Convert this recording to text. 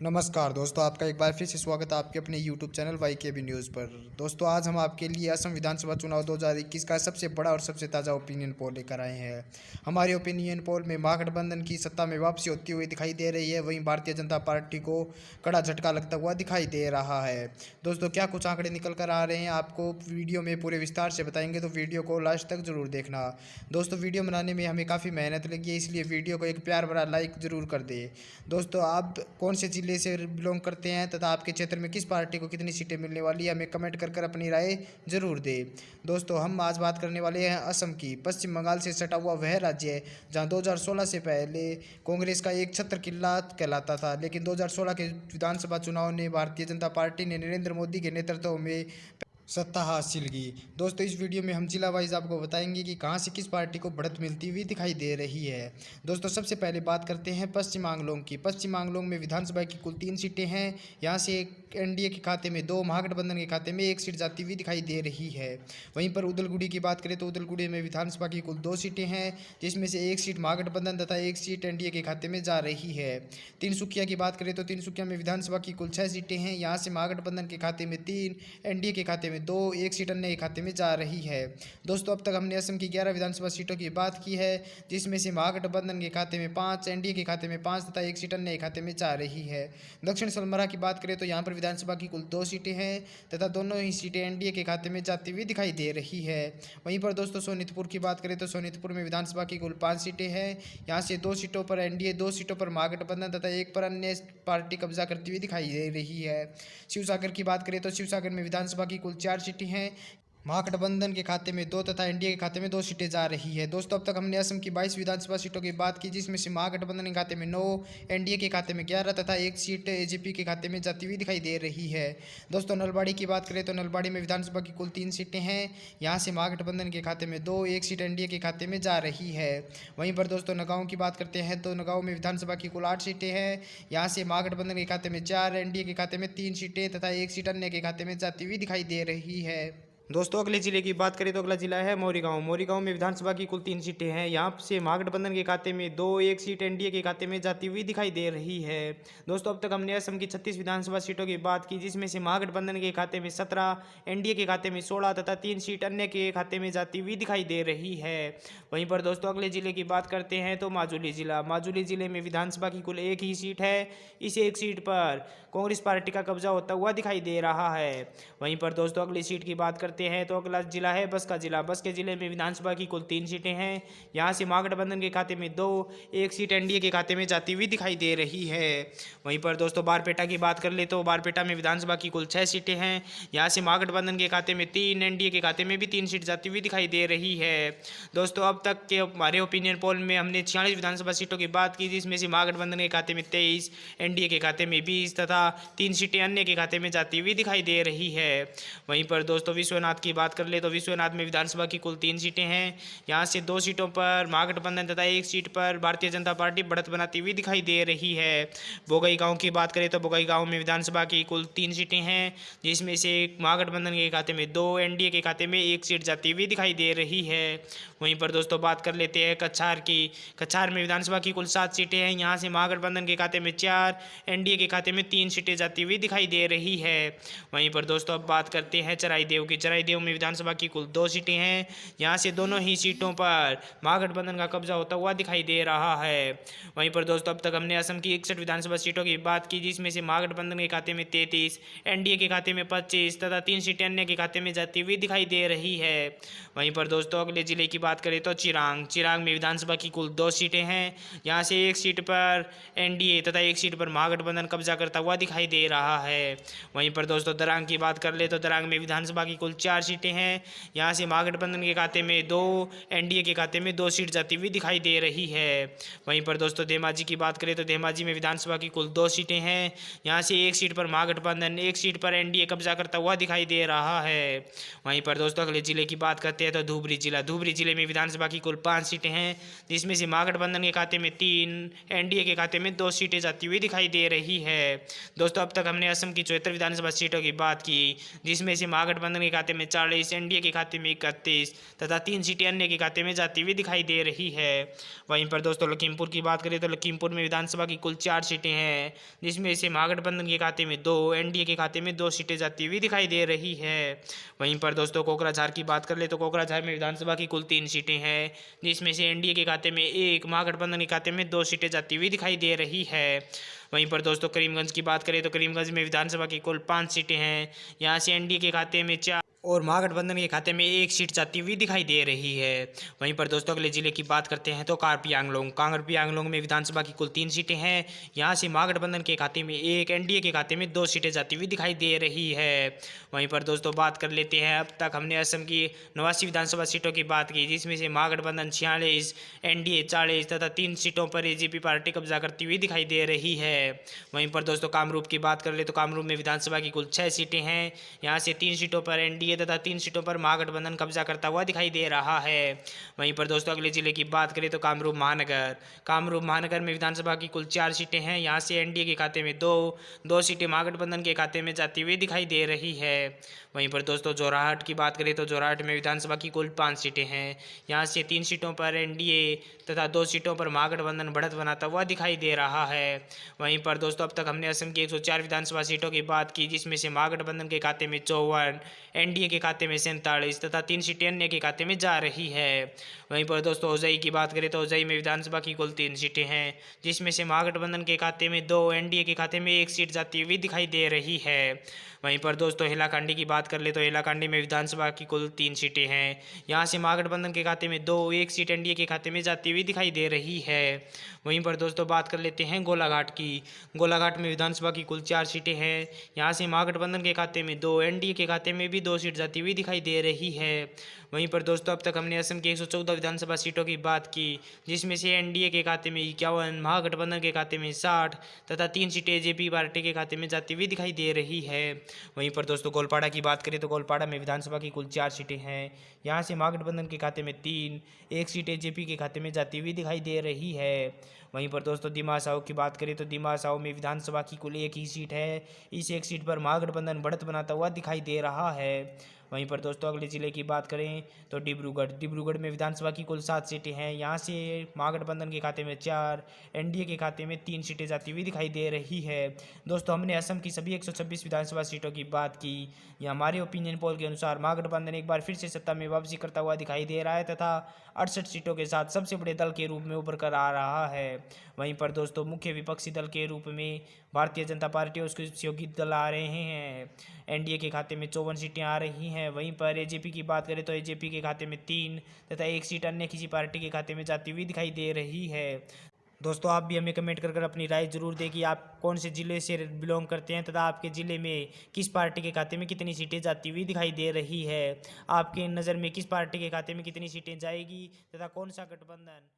नमस्कार दोस्तों, आपका एक बार फिर से स्वागत है आपके अपने YouTube चैनल YKB न्यूज़ पर। दोस्तों, आज हम आपके लिए असम विधानसभा चुनाव 2021 का सबसे बड़ा और सबसे ताज़ा ओपिनियन पोल लेकर आए हैं। हमारे ओपिनियन पोल में महागठबंधन की सत्ता में वापसी होती हुई दिखाई दे रही है, वहीं भारतीय जनता पार्टी को कड़ा झटका लगता हुआ दिखाई दे रहा है। दोस्तों, क्या कुछ आंकड़े निकल कर आ रहे हैं आपको वीडियो में पूरे विस्तार से बताएंगे, तो वीडियो को लास्ट तक जरूर देखना। दोस्तों, वीडियो बनाने में हमें काफ़ी मेहनत लगी है, इसलिए वीडियो को एक प्यार भरा लाइक ज़रूर कर दे। दोस्तों, आप कौन से जिले से बिलोंग करते हैं तथा आपके क्षेत्र में किस पार्टी को कितनी सीटें मिलने वाली है, हमें कमेंट कर अपनी राय जरूर दें। दोस्तों, हम आज बात करने वाले हैं असम की। पश्चिम बंगाल से सटा हुआ वह राज्य है जहां 2016 से पहले कांग्रेस का एक छत्र किला कहलाता था, लेकिन 2016 के विधानसभा चुनाव ने भारतीय जनता पार्टी ने नरेंद्र मोदी के नेतृत्व में सत्ता हासिल की। दोस्तों, इस वीडियो में हम जिला वाइज आपको बताएंगे कि कहां से किस पार्टी को बढ़त मिलती हुई दिखाई दे रही है। दोस्तों, सबसे पहले बात करते हैं पश्चिम आंगलोंग की। पश्चिम आंगलोंग में विधानसभा की कुल 3 सीटें हैं। यहां से एक एनडीए के खाते में 2, महागठबंधन के खाते में 1 सीट जाती हुई दिखाई दे रही है। वहीं पर उदलगुड़ी की बात करें तो उदलगुड़ी में विधानसभा की कुल 2 सीटें हैं, जिसमें से 1 सीट महागठबंधन तथा 1 सीट एनडीए के खाते में जा रही है। तिनसुकिया की बात करें तो तिनसुकिया में विधानसभा की कुल 6 सीटें हैं। यहाँ से महागठबंधन के खाते में 3, एनडीए के खाते में 2, 1 सीट अन्य के खाते में जा रही है। दोस्तों, अब तक हमने असम की 11 विधानसभा सीटों की बात की है, जिसमें से महागठबंधन के खाते में 5, एनडीए के खाते में 5 तथा 1 सीट अन्य के खाते में जा रही है। दक्षिण सोनमरा की बात करें तो यहाँ पर विधानसभा की कुल 2 सीटें हैं तथा दोनों ही सीटें एनडीए के खाते में जाती हुई दिखाई दे रही है। वहीं पर दोस्तों, सोनीतपुर की बात करें तो सोनीतपुर में विधानसभा की कुल 5 सीटें हैं। यहाँ से 2 सीटों पर एनडीए, 2 सीटों पर महागठबंधन तथा 1 पर अन्य पार्टी कब्जा करती हुई दिखाई दे रही है। शिवसागर की बात करें तो शिवसागर में विधानसभा की कुल 4 सीटें हैं। महागठबंधन के खाते में 2 तथा एनडीए के खाते में 2 सीटें जा रही है। दोस्तों, अब तक हमने असम की 22 विधानसभा सीटों की बात की, जिसमें से महागठबंधन के खाते में 9, एनडीए के खाते में 11 तथा 1 सीट एजेपी के खाते में जाती हुई दिखाई दे रही है। दोस्तों, नलबाड़ी की बात करें तो नलबाड़ी में विधानसभा की कुल 3 सीटें हैं। यहाँ से महागठबंधन के खाते में 2, 1 सीट एनडीए के खाते में जा रही है। वहीं पर दोस्तों, नगांव की बात करते हैं तो नगांव में विधानसभा की कुल 8 सीटें हैं। यहाँ से महागठबंधन के खाते में 4, एनडीए के खाते में 3 सीटें तथा 1 सीट अन्य के खाते में जाती हुई दिखाई दे रही है। दोस्तों, अगले जिले की बात करें तो अगला जिला है मोरीगांव। मोरीगांव में विधानसभा की कुल 3 सीटें हैं। यहाँ से महागठबंधन के खाते में 2, 1 सीट एनडीए के खाते में जाती हुई दिखाई दे रही है। दोस्तों, अब तक हमने असम की 36 विधानसभा सीटों की बात की, जिसमें से महागठबंधन के खाते में 17, एनडीए के खाते में 16 तथा 3 सीट अन्य के खाते में जाती हुई दिखाई दे रही है। वहीं पर दोस्तों, अगले जिले की बात करते हैं तो माजुली जिला। माजुली जिले में विधानसभा की कुल 1 ही सीट है। इस 1 सीट पर कांग्रेस पार्टी का कब्जा होता हुआ दिखाई दे रहा है। वहीं पर दोस्तों, अगली सीट की बात करते हैं तो अगला जिला है बस्का जिला। बस्का जिले में विधानसभा की कुल 3 सीटें हैं। यहाँ से महागठबंधन के खाते में 2, 1 सीट एनडीए के खाते में जाती हुई दिखाई दे रही है। वहीं पर दोस्तों, बारपेटा की बात कर ले तो बारपेटा में विधानसभा की कुल 6 सीटें हैं। यहाँ से महागठबंधन के खाते में 3, एनडीए के खाते में भी 3 सीट जाती हुई दिखाई दे रही है। दोस्तों, अब तक के हमारे ओपिनियन पोल में हमने 46 विधानसभा सीटों की बात की, जिसमें से महागठबंधन के खाते में 23, एनडीए के खाते में 20 तथा 3 सीटें अन्य के खाते में जाती हुई दिखाई दे रही है। वहीं पर दोस्तों, विश्वनाथ की बात कर ले तो विश्वनाथ में विधानसभा की कुल 3 सीटें हैं। यहाँ से 2 सीटों पर महागठबंधन तथा 1 सीट पर भारतीय जनता पार्टी बढ़त बनाती हुई दिखाई दे रही है। बोगई गांव की बात करें तो बोगई गांव में विधानसभा की कुल 3 सीटें हैं, जिसमें से महागठबंधन के खाते में 2, एनडीए के खाते में 1 सीट जाती हुई दिखाई दे रही है। वहीं पर दोस्तों, बात कर लेते हैं कछार की। कछार में विधानसभा की कुल 7 सीटें हैं। यहाँ से महागठबंधन के खाते में 4, एनडीए के खाते में 3 सीटें जाती हुई दिखाई दे रही है। वहीं पर दोस्तों, अब बात करते हैं चराईदेव की। चराईदेव में विधानसभा की कुल 2 सीटें हैं। यहाँ से दोनों ही सीटों पर महागठबंधन का कब्जा होता हुआ दिखाई दे रहा है। वहीं पर दोस्तों, अब तक हमने असम की 61 विधानसभा सीटों की बात की, जिसमें से महागठबंधन के खाते में 33, एनडीए के खाते में 25 तथा 3 सीटें अन्य के खाते में जाती हुई दिखाई दे रही है। वहीं पर दोस्तों, अगले जिले की बात करें तो चिरांग। चिरांग में विधानसभा की कुल 2 सीटें हैं। यहाँ से 1 सीट पर एनडीए तथा 1 सीट पर महागठबंधन कब्जा करता हुआ दिखाई दे रहा है। वहीं पर दोस्तों, दरांग की बात कर ले तो दरांग में विधानसभा की कुल 4 सीटें हैं। यहाँ से महागठबंधन के खाते में 2, एनडीए के खाते में 2 सीट जाती हुई दिखाई दे रही है। वहीं पर दोस्तों, धेमाजी की बात करें तो धेमाजी में विधानसभा की कुल 2 सीटें हैं। यहाँ से 1 सीट पर महागठबंधन, 1 सीट पर एनडीए कब्जा करता हुआ दिखाई दे रहा है। वहीं पर दोस्तों, अगले जिले की बात करते हैं तो धुबरी जिला। धुबरी जिले में विधानसभा की कुल 5 सीटें हैं, जिसमें से महागठबंधन के खाते में 3, एनडीए के खाते में 2 सीटें जाती हुई दिखाई दे रही है। दोस्तों, अब तक हमने असम की 74 विधानसभा सीटों की बात की, जिसमें से महागठबंधन के खाते खाते में 40, एनडीए के खाते में 31 तथा 3 सीटें अन्य के खाते में जाती हुई दिखाई दे रही है। वहीं पर दोस्तों लखीमपुर की बात करें तो लखीमपुर में विधानसभा की कुल 4 सीटें हैं, जिसमें से महागठबंधन के खाते में 2, एनडीए के खाते में 2 सीटें जाती हुई दिखाई दे रही है। वहीं पर दोस्तों कोकराझार की बात कर ले तो कोकराझार में विधानसभा की कुल 3 सीटें हैं, जिसमें से एनडीए के खाते में 1, महागठबंधन के खाते में 2 सीटें जाती हुई दिखाई दे रही है। वहीं पर दोस्तों करीमगंज की बात करें तो करीमगंज में विधानसभा की कुल 5 सीटें हैं, यहाँ से एनडीए के खाते में 4 और महागठबंधन के खाते में 1 सीट जाती हुई दिखाई दे रही है। वहीं पर दोस्तों अगले जिले की बात करते हैं तो कार्बी आंगलोंग में विधानसभा की कुल 3 सीटें हैं, यहाँ से महागठबंधन के खाते में 1, एनडीए के खाते में 2 सीटें जाती हुई दिखाई दे रही है। वहीं पर दोस्तों बात कर लेते हैं, अब तक हमने असम की 89 विधानसभा सीटों की बात की, जिसमें से महागठबंधन 46, एनडीए 40 तथा 3 सीटों पर एजेपी पार्टी कब्जा करती हुई दिखाई दे रही है। वहीं पर दोस्तों कामरूप की बात कर ले तो कामरूप में विधानसभा की कुल 6 सीटें हैं, यहाँ से 3 सीटों पर एनडीए तथा 3 सीटों पर महागठबंधन कब्जा करता हुआ दिखाई दे रहा है। वहीं पर दोस्तों अगले जिले की बात करें तो कामरूप महानगर में विधानसभा की कुल 4 सीटें हैं, यहाँ से एनडीए के खाते में 2 सीटें महागठबंधन के खाते में जाती हुई दिखाई दे रही है। वहीं पर दोस्तों जोरहाट की बात करें तो जोरहाट में विधानसभा की कुल 5 सीटें हैं, यहाँ से 3 सीटों पर एनडीए तथा 2 सीटों पर महागठबंधन बढ़त बनाता हुआ दिखाई दे रहा है। वहीं पर दोस्तों अब तक हमने असम की 104 विधानसभा सीटों की बात की, जिसमें से महागठबंधन के खाते में 54, एनडीए के खाते में 47 तथा 3 सीटें अन्य के खाते में जा रही है। वहीं पर दोस्तों उजई की बात करें तो उजई में विधानसभा की कुल 3 सीटें हैं, जिसमें से महागठबंधन के खाते में 2, एनडीए के खाते में 1 सीट जाती हुई दिखाई दे रही है। वहीं पर दोस्तों हैलाकांडी की बात कर ले तो हैलाकांडी में विधानसभा की कुल 3 सीटें हैं, यहाँ से महागठबंधन के खाते में 2, 1 सीट एनडीए के खाते में जाती हुई दिखाई दे रही है। वहीं पर दोस्तों बात कर लेते हैं गोलाघाट की। गोलाघाट में विधानसभा की कुल 4 सीटें हैं, यहाँ से महागठबंधन के खाते में 2, एनडीए के खाते में भी 2 सीट जाती हुई दिखाई दे रही है। वहीं पर दोस्तों अब तक हमने असम की 114 विधानसभा सीटों की बात की, जिसमें से एनडीए के खाते में 51, महागठबंधन के खाते में 60 तथा 3 सीटें एजेपी पार्टी के खाते में जाती हुई दिखाई दे रही है। वहीं पर दोस्तों गोलपाड़ा की बात करें तो गोलपाड़ा में विधानसभा की कुल 4 सीटें हैं, यहाँ से महागठबंधन के खाते में 3, 1 सीट एजेपी के खाते में जाती हुई दिखाई दे रही है। वहीं पर दोस्तों दिमा साहू की बात करें तो दिमा साहू में विधानसभा की कुल 1 ही सीट है, इस 1 सीट पर महागठबंधन बढ़त बनाता हुआ दिखाई दे रहा है। वहीं पर दोस्तों अगले जिले की बात करें तो डिब्रूगढ़ में विधानसभा की कुल 7 सीटें हैं, यहाँ से महागठबंधन के खाते में 4, एनडीए के खाते में 3 सीटें जाती हुई दिखाई दे रही है। दोस्तों हमने असम की सभी 126 विधानसभा सीटों की बात की। यह हमारे ओपिनियन पोल के अनुसार महागठबंधन एक बार फिर से सत्ता में वापसी करता हुआ दिखाई दे रहा है तथा 68 सीटों के साथ सबसे बड़े दल के रूप में उभर कर आ रहा है। वहीं पर दोस्तों मुख्य विपक्षी दल के रूप में भारतीय जनता पार्टी और उसके सहयोगी दल आ रहे हैं। एनडीए के खाते में 54 सीटें आ रही हैं। वहीं पर एजेपी की बात करें तो एजेपी के खाते में 3 तथा 1 सीट अन्य किसी पार्टी के खाते में जाती हुई दिखाई दे रही है। दोस्तों आप भी हमें कमेंट कर अपनी राय जरूर दें कि आप कौन से ज़िले से बिलोंग करते हैं तथा आपके ज़िले में किस पार्टी के खाते में कितनी सीटें जाती हुई दिखाई दे रही है। आपके नज़र में किस पार्टी के खाते में कितनी सीटें जाएगी तथा कौन सा गठबंधन